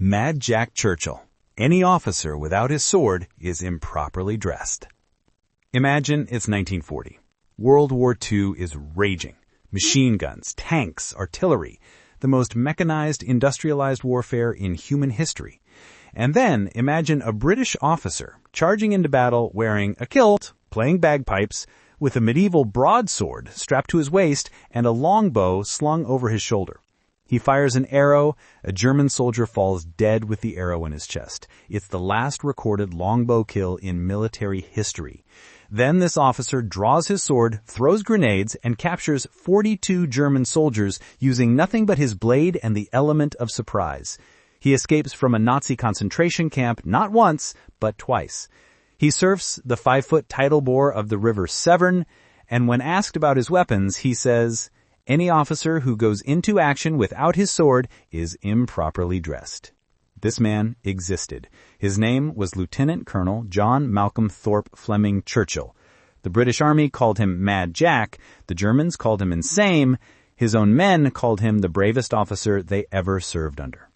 Mad Jack Churchill. Any officer without his sword is improperly dressed. Imagine it's 1940. World War II is raging. Machine guns, tanks, artillery, the most mechanized, industrialized warfare in human history. And then imagine a British officer charging into battle wearing a kilt, playing bagpipes, with a medieval broadsword strapped to his waist and a longbow slung over his shoulder. He fires an arrow. A German soldier falls dead with the arrow in his chest. It's the last recorded longbow kill in military history. Then this officer draws his sword, throws grenades, and captures 42 German soldiers using nothing but his blade and the element of surprise. He escapes from a Nazi concentration camp not once, but twice. He surfs the 5-foot tidal bore of the river Severn, and when asked about his weapons, he says, "Any officer who goes into action without his sword is improperly dressed." This man existed. His name was Lieutenant Colonel John Malcolm Thorpe Fleming Churchill. The British Army called him Mad Jack. The Germans called him insane. His own men called him the bravest officer they ever served under.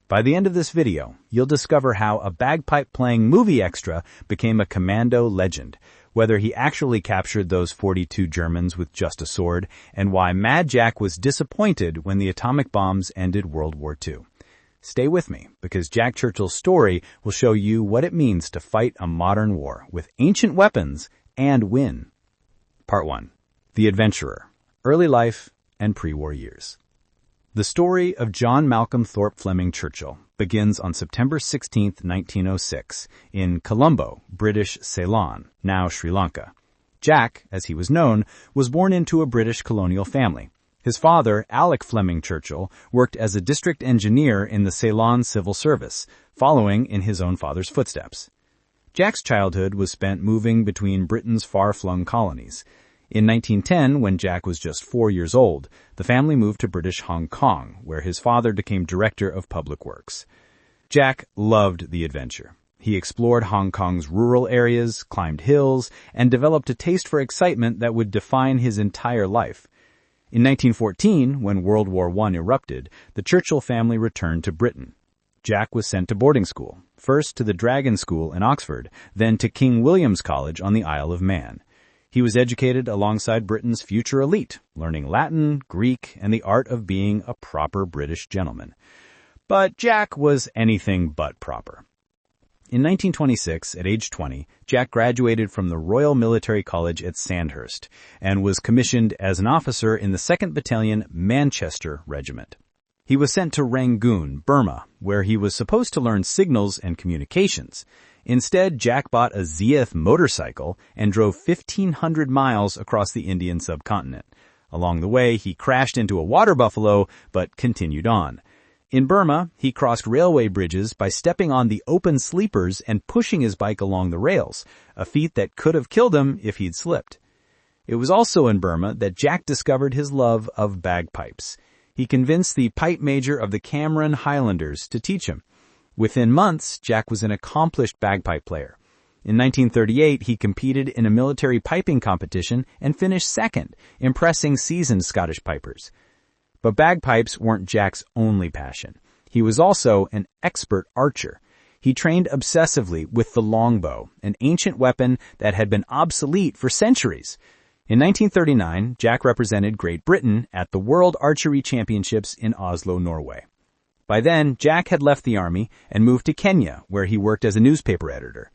By the end of this video, you'll discover how a bagpipe-playing movie extra became a commando legend, whether he actually captured those 42 Germans with just a sword, and why Mad Jack was disappointed when the atomic bombs ended World War II. Stay with me, because Jack Churchill's story will show you what it means to fight a modern war with ancient weapons and win. Part 1. The Adventurer. Early Life and Pre-War Years. The story of John Malcolm Thorpe Fleming Churchill begins on September 16, 1906, in Colombo, British Ceylon, now Sri Lanka. Jack, as he was known, was born into a British colonial family. His father, Alec Fleming Churchill, worked as a district engineer in the Ceylon Civil Service, following in his own father's footsteps. Jack's childhood was spent moving between Britain's far-flung colonies. In 1910, when Jack was just 4 years old, the family moved to British Hong Kong, where his father became director of public works. Jack loved the adventure. He explored Hong Kong's rural areas, climbed hills, and developed a taste for excitement that would define his entire life. In 1914, when World War I erupted, the Churchill family returned to Britain. Jack was sent to boarding school, first to the Dragon School in Oxford, then to King William's College on the Isle of Man. He was educated alongside Britain's future elite, learning Latin, Greek, and the art of being a proper British gentleman. But Jack was anything but proper. In 1926, at age 20, Jack graduated from the Royal Military College at Sandhurst and was commissioned as an officer in the 2nd Battalion Manchester Regiment. He was sent to Rangoon, Burma, where he was supposed to learn signals and communications. Instead, Jack bought a Zeeth motorcycle and drove 1,500 miles across the Indian subcontinent. Along the way, he crashed into a water buffalo, but continued on. In Burma, he crossed railway bridges by stepping on the open sleepers and pushing his bike along the rails, a feat that could have killed him if he'd slipped. It was also in Burma that Jack discovered his love of bagpipes. He convinced the pipe major of the Cameron Highlanders to teach him. Within months, Jack was an accomplished bagpipe player. In 1938, he competed in a military piping competition and finished second, impressing seasoned Scottish pipers. But bagpipes weren't Jack's only passion. He was also an expert archer. He trained obsessively with the longbow, an ancient weapon that had been obsolete for centuries. In 1939, Jack represented Great Britain at the World Archery Championships in Oslo, Norway. By then, Jack had left the army and moved to Kenya, where he worked as a newspaper editor.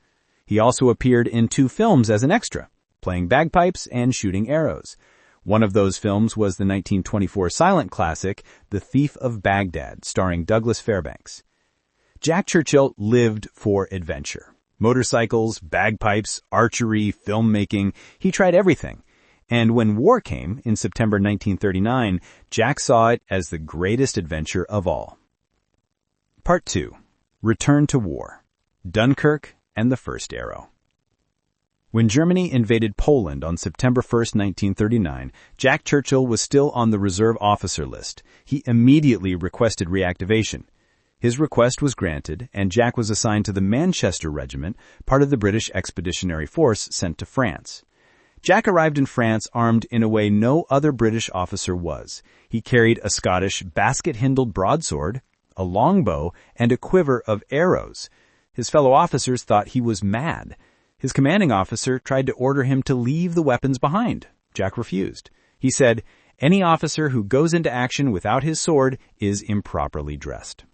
He also appeared in 2 films as an extra, playing bagpipes and shooting arrows. One of those films was the 1924 silent classic, The Thief of Baghdad, starring Douglas Fairbanks. Jack Churchill lived for adventure. Motorcycles, bagpipes, archery, filmmaking, he tried everything. And when war came in September 1939, Jack saw it as the greatest adventure of all. Part 2. Return to War. Dunkirk and the First Arrow. When Germany invaded Poland on September 1, 1939, Jack Churchill was still on the reserve officer list. He immediately requested reactivation. His request was granted, and Jack was assigned to the Manchester Regiment, part of the British Expeditionary Force sent to France. Jack arrived in France armed in a way no other British officer was. He carried a Scottish basket-handled broadsword, a longbow, and a quiver of arrows. His fellow officers thought he was mad. His commanding officer tried to order him to leave the weapons behind. Jack refused. He said, "Any officer who goes into action without his sword is improperly dressed."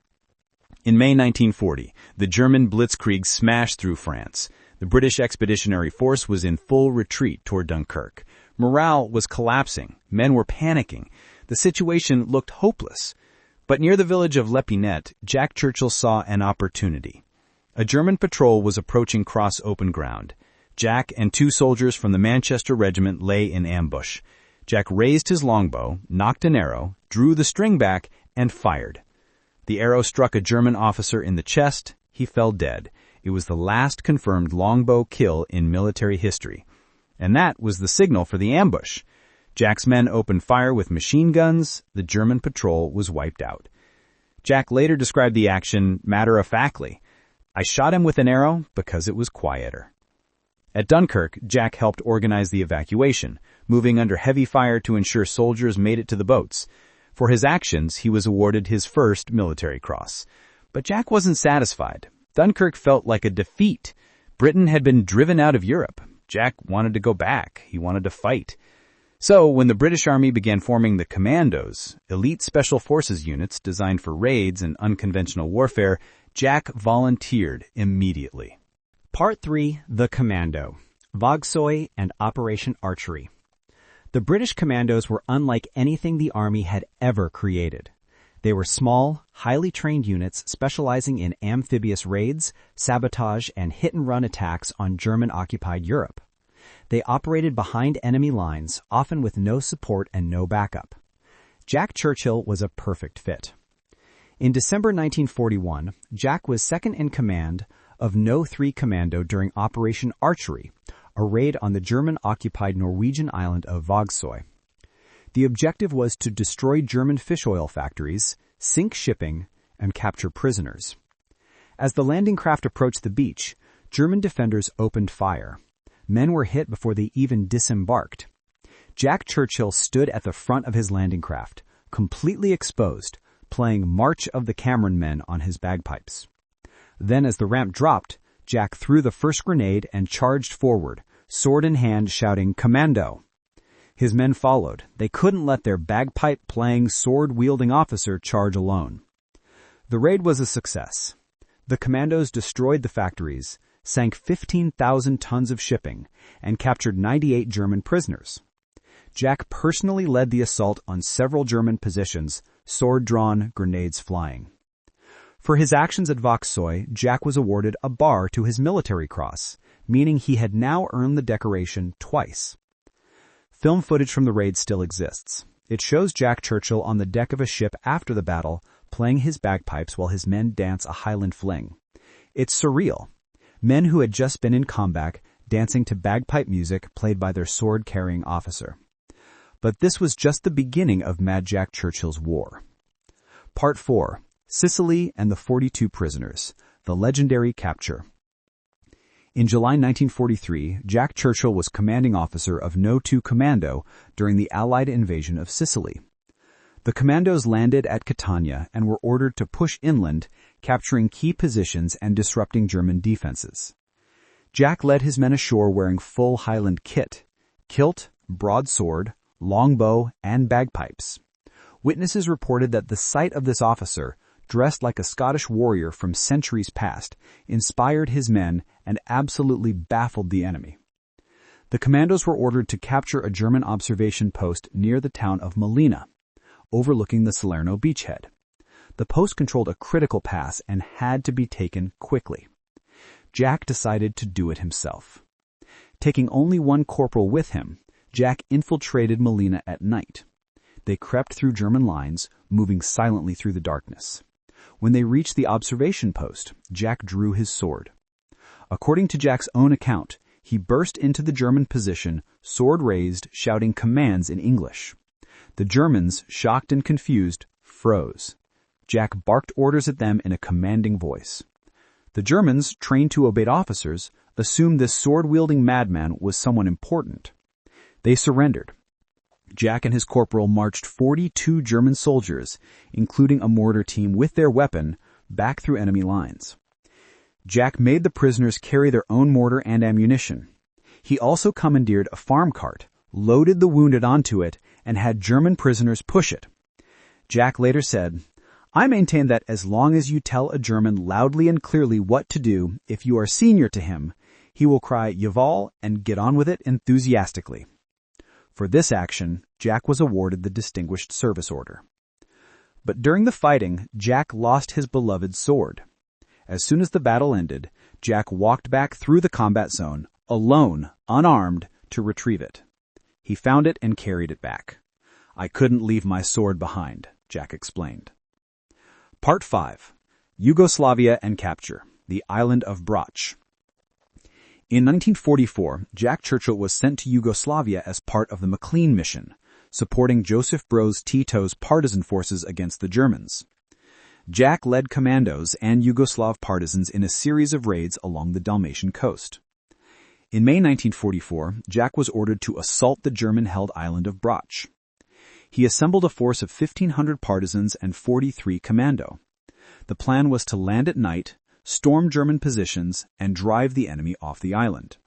In May 1940, the German blitzkrieg smashed through France. The British Expeditionary Force was in full retreat toward Dunkirk. Morale was collapsing. Men were panicking. The situation looked hopeless. But near the village of L'Epinette, Jack Churchill saw an opportunity. A German patrol was approaching cross open ground. Jack and 2 soldiers from the Manchester Regiment lay in ambush. Jack raised his longbow, knocked an arrow, drew the string back, and fired. The arrow struck a German officer in the chest. He fell dead. It was the last confirmed longbow kill in military history. And that was the signal for the ambush. Jack's men opened fire with machine guns. The German patrol was wiped out. Jack later described the action matter-of-factly. "I shot him with an arrow because it was quieter." At Dunkirk, Jack helped organize the evacuation, moving under heavy fire to ensure soldiers made it to the boats. For his actions, he was awarded his first military cross. But Jack wasn't satisfied. Dunkirk felt like a defeat. Britain had been driven out of Europe. Jack wanted to go back. He wanted to fight. So, when the British Army began forming the Commandos, elite special forces units designed for raids and unconventional warfare, Jack volunteered immediately. Part 3, The Commando, Vogsoy and Operation Archery. The British Commandos were unlike anything the Army had ever created. They were small, highly trained units specializing in amphibious raids, sabotage, and hit-and-run attacks on German-occupied Europe. They operated behind enemy lines, often with no support and no backup. Jack Churchill was a perfect fit. In December 1941, Jack was second in command of No. 3 Commando during Operation Archery, a raid on the German-occupied Norwegian island of Vogsoy. The objective was to destroy German fish oil factories, sink shipping, and capture prisoners. As the landing craft approached the beach, German defenders opened fire. Men were hit before they even disembarked. Jack Churchill stood at the front of his landing craft, completely exposed, playing March of the Cameron Men on his bagpipes. Then as the ramp dropped, Jack threw the first grenade and charged forward, sword in hand, shouting, "Commando!" His men followed. They couldn't let their bagpipe-playing, sword-wielding officer charge alone. The raid was a success. The commandos destroyed the factories, sank 15,000 tons of shipping, and captured 98 German prisoners. Jack personally led the assault on several German positions, sword drawn, grenades flying. For his actions at Vogsoy, Jack was awarded a bar to his military cross, meaning he had now earned the decoration twice. Film footage from the raid still exists. It shows Jack Churchill on the deck of a ship after the battle, playing his bagpipes while his men dance a Highland fling. It's surreal. Men who had just been in combat dancing to bagpipe music played by their sword-carrying officer. But this was just the beginning of Mad Jack Churchill's war. Part 4. Sicily and the 42 Prisoners, the legendary capture. In July 1943, Jack Churchill was commanding officer of No. 2 Commando during the Allied invasion of Sicily. The commandos landed at Catania and were ordered to push inland, capturing key positions and disrupting German defenses. Jack led his men ashore wearing full Highland kit, kilt, broadsword, longbow, and bagpipes. Witnesses reported that the sight of this officer, dressed like a Scottish warrior from centuries past, inspired his men and absolutely baffled the enemy. The commandos were ordered to capture a German observation post near the town of Molina, overlooking the Salerno beachhead. The post controlled a critical pass and had to be taken quickly. Jack decided to do it himself. Taking only one corporal with him, Jack infiltrated Molina at night. They crept through German lines, moving silently through the darkness. When they reached the observation post, Jack drew his sword. According to Jack's own account, he burst into the German position, sword raised, shouting commands in English. The Germans, shocked and confused, froze. Jack barked orders at them in a commanding voice. The Germans, trained to obey officers, assumed this sword-wielding madman was someone important. They surrendered. Jack and his corporal marched 42 German soldiers, including a mortar team with their weapon, back through enemy lines. Jack made the prisoners carry their own mortar and ammunition. He also commandeered a farm cart, loaded the wounded onto it, and had German prisoners push it. Jack later said, "I maintain that as long as you tell a German loudly and clearly what to do, if you are senior to him, he will cry Jawohl and get on with it enthusiastically." For this action, Jack was awarded the Distinguished Service Order. But during the fighting, Jack lost his beloved sword. As soon as the battle ended, Jack walked back through the combat zone, alone, unarmed, to retrieve it. He found it and carried it back. "I couldn't leave my sword behind," Jack explained. Part 5. Yugoslavia and Capture, the Island of Brač. In 1944, Jack Churchill was sent to Yugoslavia as part of the McLean mission, supporting Joseph Broz Tito's partisan forces against the Germans. Jack led commandos and Yugoslav partisans in a series of raids along the Dalmatian coast. In May 1944, Jack was ordered to assault the German-held island of Brač. He assembled a force of 1,500 partisans and 43 commando. The plan was to land at night, storm German positions, and drive the enemy off the island.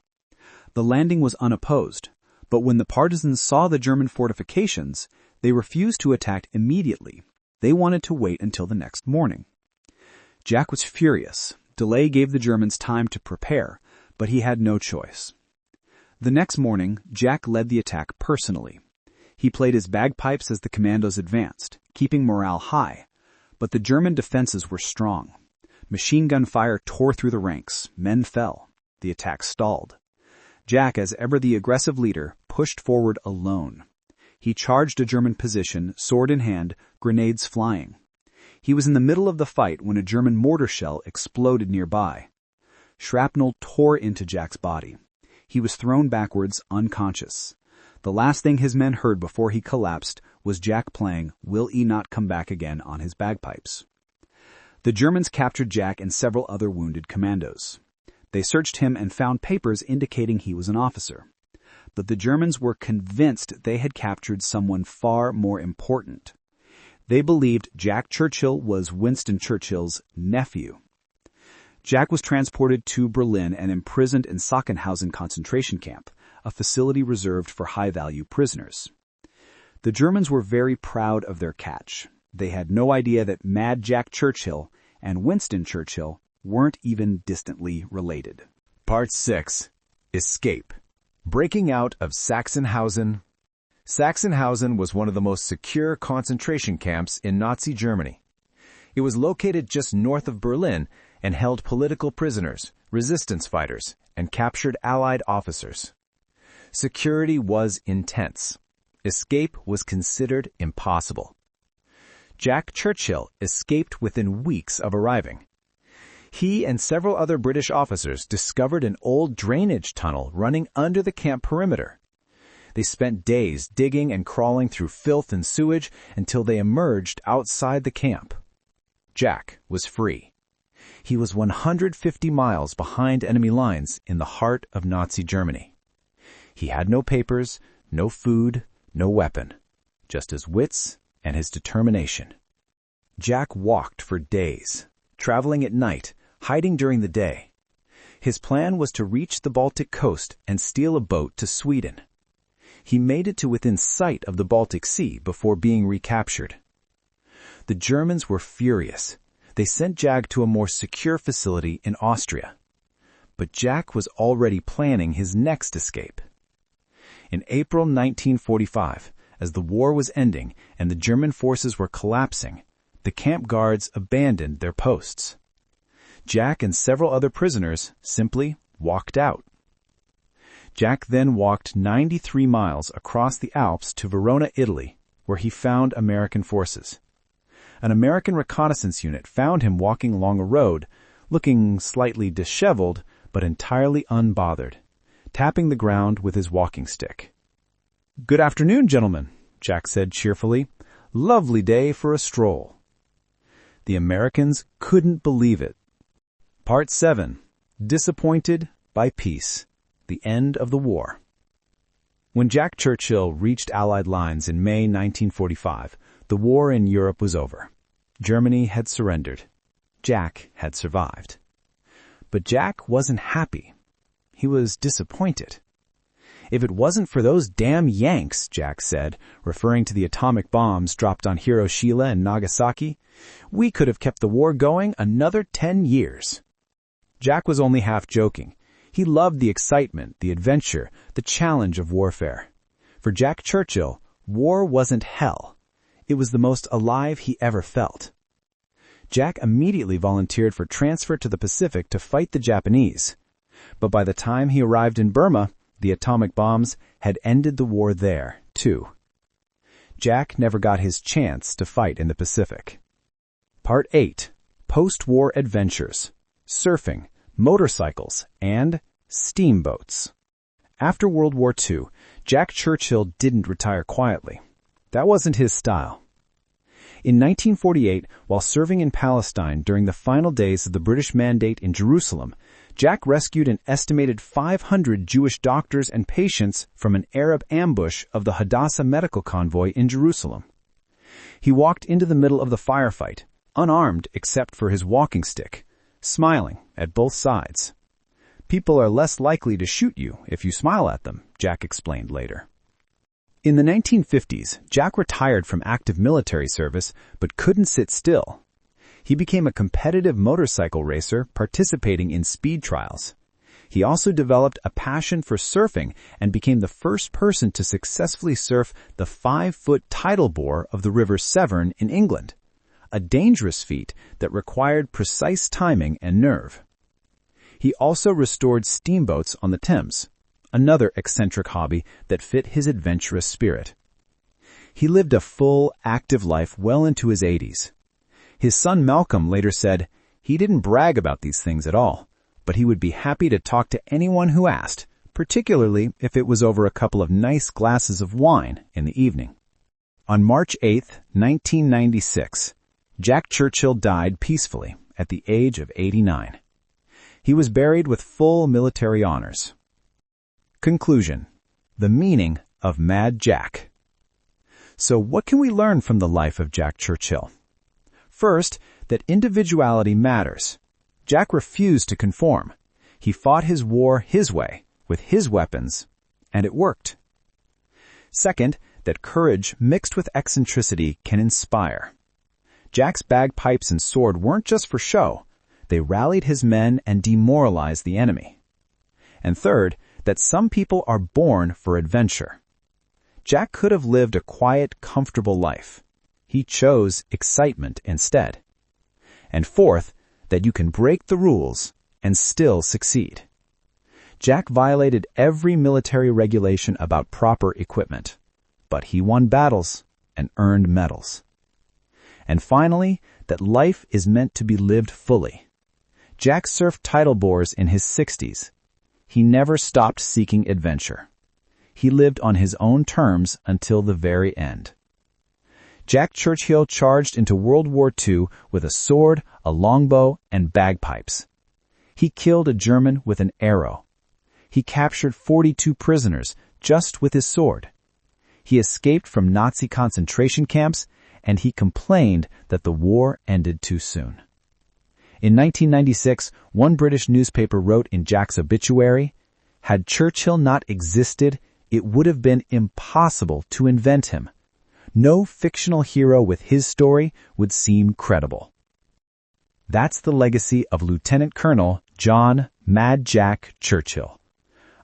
The landing was unopposed, but when the partisans saw the German fortifications, they refused to attack immediately. They wanted to wait until the next morning. Jack was furious. Delay gave the Germans time to prepare, but he had no choice. The next morning, Jack led the attack personally. He played his bagpipes as the commandos advanced, keeping morale high, but the German defenses were strong. Machine gun fire tore through the ranks. Men fell. The attack stalled. Jack, as ever the aggressive leader, pushed forward alone. He charged a German position, sword in hand, grenades flying. He was in the middle of the fight when a German mortar shell exploded nearby. Shrapnel tore into Jack's body. He was thrown backwards, unconscious. The last thing his men heard before he collapsed was Jack playing "Will 'E Not Come Back Again" on his bagpipes. The Germans captured Jack and several other wounded commandos. They searched him and found papers indicating he was an officer. But the Germans were convinced they had captured someone far more important. They believed Jack Churchill was Winston Churchill's nephew. Jack was transported to Berlin and imprisoned in Sachsenhausen concentration camp, a facility reserved for high-value prisoners. The Germans were very proud of their catch. They had no idea that Mad Jack Churchill and Winston Churchill weren't even distantly related. Part 6. Escape. Breaking out of Sachsenhausen. Sachsenhausen was one of the most secure concentration camps in Nazi Germany. It was located just north of Berlin and held political prisoners, resistance fighters, and captured Allied officers. Security was intense. Escape was considered impossible. Jack Churchill escaped within weeks of arriving. He and several other British officers discovered an old drainage tunnel running under the camp perimeter. They spent days digging and crawling through filth and sewage until they emerged outside the camp. Jack was free. He was 150 miles behind enemy lines in the heart of Nazi Germany. He had no papers, no food, no weapon, just his wits and his determination. Jack walked for days, traveling at night, hiding during the day. His plan was to reach the Baltic coast and steal a boat to Sweden. He made it to within sight of the Baltic Sea before being recaptured. The Germans were furious. They sent Jack to a more secure facility in Austria. But Jack was already planning his next escape. In April 1945, as the war was ending and the German forces were collapsing, the camp guards abandoned their posts. Jack and several other prisoners simply walked out. Jack then walked 93 miles across the Alps to Verona, Italy, where he found American forces. An American reconnaissance unit found him walking along a road, looking slightly disheveled but entirely unbothered, tapping the ground with his walking stick. "Good afternoon, gentlemen," Jack said cheerfully. "Lovely day for a stroll." The Americans couldn't believe it. Part 7. Disappointed by Peace. The End of the War. When Jack Churchill reached Allied lines in May 1945, the war in Europe was over. Germany had surrendered. Jack had survived. But Jack wasn't happy. He was disappointed. "If it wasn't for those damn Yanks," Jack said, referring to the atomic bombs dropped on Hiroshima and Nagasaki, "we could have kept the war going another 10 years. Jack was only half joking. He loved the excitement, the adventure, the challenge of warfare. For Jack Churchill, war wasn't hell. It was the most alive he ever felt. Jack immediately volunteered for transfer to the Pacific to fight the Japanese. But by the time he arrived in Burma, the atomic bombs had ended the war there, too. Jack never got his chance to fight in the Pacific. Part 8. Post-War Adventures. Surfing, Motorcycles, and Steamboats. After World War II, Jack Churchill didn't retire quietly. That wasn't his style. In 1948, while serving in Palestine during the final days of the British Mandate in Jerusalem, Jack rescued an estimated 500 Jewish doctors and patients from an Arab ambush of the Hadassah medical convoy in Jerusalem. He walked into the middle of the firefight, unarmed except for his walking stick, smiling at both sides. "People are less likely to shoot you if you smile at them," Jack explained later. In the 1950s, Jack retired from active military service but couldn't sit still. He became a competitive motorcycle racer participating in speed trials. He also developed a passion for surfing and became the first person to successfully surf the 5-foot tidal bore of the River Severn in England, a dangerous feat that required precise timing and nerve. He also restored steamboats on the Thames, another eccentric hobby that fit his adventurous spirit. He lived a full, active life well into his 80s. His son Malcolm later said, "He didn't brag about these things at all, but he would be happy to talk to anyone who asked, particularly if it was over a couple of nice glasses of wine in the evening." On March 8, 1996, Jack Churchill died peacefully at the age of 89. He was buried with full military honors. Conclusion. The meaning of Mad Jack. So what can we learn from the life of Jack Churchill? First, that individuality matters. Jack refused to conform. He fought his war his way, with his weapons, and it worked. Second, that courage mixed with eccentricity can inspire. Jack's bagpipes and sword weren't just for show. They rallied his men and demoralized the enemy. And third, that some people are born for adventure. Jack could have lived a quiet, comfortable life. He chose excitement instead. And fourth, that you can break the rules and still succeed. Jack violated every military regulation about proper equipment, but he won battles and earned medals. And finally, that life is meant to be lived fully. Jack surfed tidal bores in his 60s. He never stopped seeking adventure. He lived on his own terms until the very end. Jack Churchill charged into World War II with a sword, a longbow, and bagpipes. He killed a German with an arrow. He captured 42 prisoners just with his sword. He escaped from Nazi concentration camps, and he complained that the war ended too soon. In 1996, one British newspaper wrote in Jack's obituary, "Had Churchill not existed, it would have been impossible to invent him. No fictional hero with his story would seem credible." That's the legacy of Lieutenant Colonel John Mad Jack Churchill,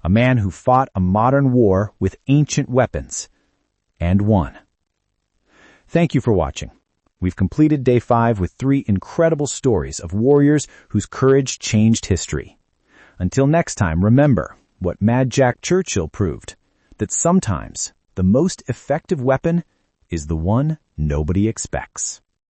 a man who fought a modern war with ancient weapons and won. Thank you for watching. We've completed Day 5 with 3 incredible stories of warriors whose courage changed history. Until next time, remember what Mad Jack Churchill proved, that sometimes the most effective weapon is the one nobody expects.